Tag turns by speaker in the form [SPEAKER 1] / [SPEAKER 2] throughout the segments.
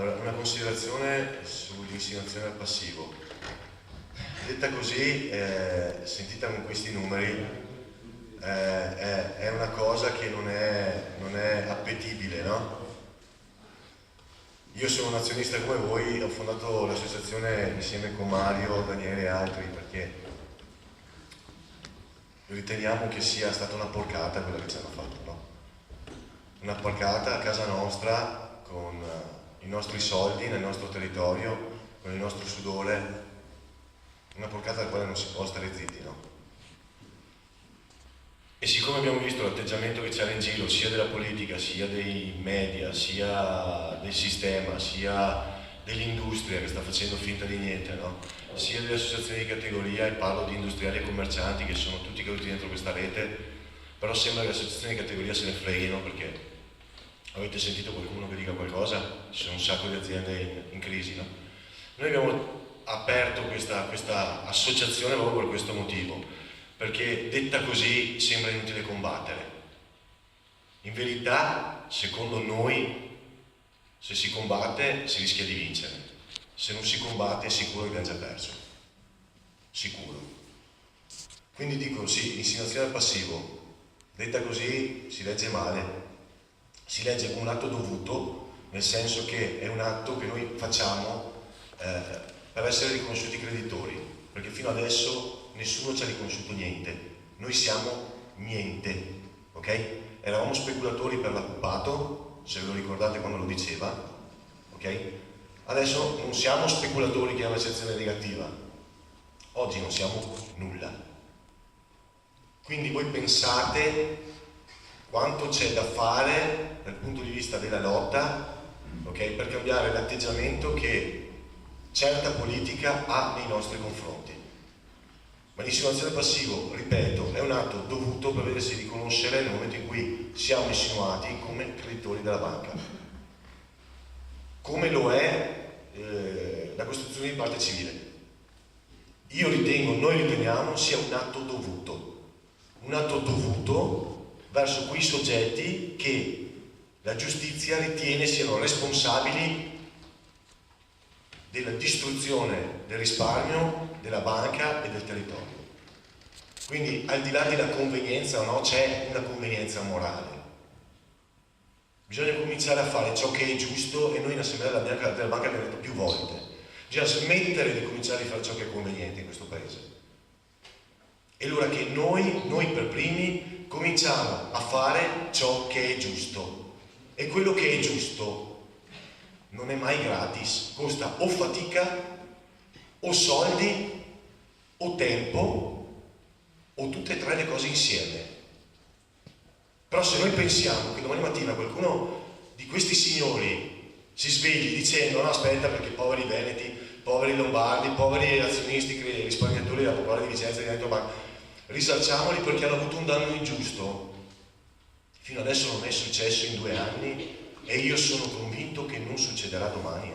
[SPEAKER 1] Allora, una considerazione sull'insinuazione al passivo. Detta così, sentita con questi numeri, è una cosa che non è appetibile, no? Io sono un azionista come voi, ho fondato l'associazione insieme con Mario, Daniele e altri perché riteniamo che sia stata una porcata quella che ci hanno fatto, no? Una porcata a casa nostra, con i nostri soldi, nel nostro territorio, con il nostro sudore, una porcata dalla quale non si può stare zitti, no? E siccome abbiamo visto l'atteggiamento che c'era in giro, sia della politica, sia dei media, sia del sistema, sia dell'industria che sta facendo finta di niente, no? Sia delle associazioni di categoria, e parlo di industriali e commercianti che sono tutti caduti dentro questa rete, però sembra che le associazioni di categoria se ne freghino perché avete sentito qualcuno che dica qualcosa? Ci sono un sacco di aziende in crisi, no? Noi abbiamo aperto questa associazione proprio per questo motivo, perché detta così sembra inutile combattere. In verità, secondo noi, se si combatte si rischia di vincere, se non si combatte è sicuro che abbiamo già perso, sicuro. Quindi dico sì, insinuazione al passivo, detta così si legge male, si legge come un atto dovuto, nel senso che è un atto che noi facciamo per essere riconosciuti creditori, perché fino adesso nessuno ci ha riconosciuto niente, noi siamo niente, ok? Eravamo speculatori per l'occupato, se ve lo ricordate quando lo diceva, ok? Adesso non siamo speculatori che è un'accezione negativa, oggi non siamo nulla. Quindi voi pensate quanto c'è da fare dal punto di vista della lotta, ok? Per cambiare l'atteggiamento che certa politica ha nei nostri confronti. Ma l'insinuazione passivo, ripeto, è un atto dovuto per vedersi riconoscere nel momento in cui siamo insinuati come creditori della banca, come lo è la costituzione di parte civile. Io ritengo, noi riteniamo sia un atto dovuto verso quei soggetti che la giustizia ritiene siano responsabili della distruzione del risparmio, della banca e del territorio. Quindi al di là della convenienza o no, c'è una convenienza morale. Bisogna cominciare a fare ciò che è giusto e noi in assemblea della banca abbiamo detto più volte. Bisogna smettere di cominciare a fare ciò che è conveniente in questo paese. È l'ora che noi per primi cominciamo a fare ciò che è giusto. E quello che è giusto non è mai gratis, costa o fatica, o soldi, o tempo, o tutte e tre le cose insieme. Però se noi pensiamo che domani mattina qualcuno di questi signori si svegli dicendo no aspetta perché poveri veneti, poveri lombardi, poveri azionisti, risparmiatori della Popolare di Vicenza, risarciamoli perché hanno avuto un danno ingiusto, fino adesso non è successo in 2 anni, e io sono convinto che non succederà domani.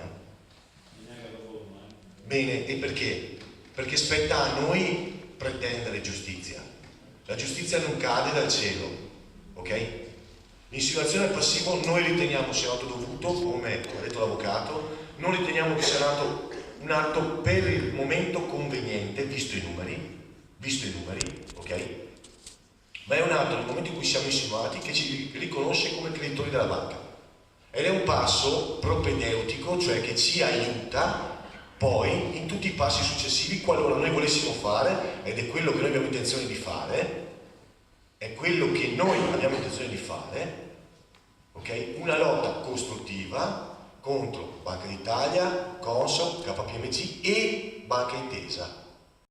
[SPEAKER 1] Bene, e perché? Perché spetta a noi pretendere giustizia. La giustizia non cade dal cielo, ok? L'insinuazione al passivo noi riteniamo sia un atto dovuto, come ha detto l'avvocato, non riteniamo che sia un atto per il momento conveniente, visto i numeri, ok? Ma è un atto nel momento in cui siamo insinuati che ci riconosce come creditori della banca. Ed è un passo propedeutico, cioè che ci aiuta poi in tutti i passi successivi qualora noi volessimo fare, ed è quello che noi abbiamo intenzione di fare, ok? Una lotta costruttiva contro Banca d'Italia, Consob, KPMG e Banca Intesa.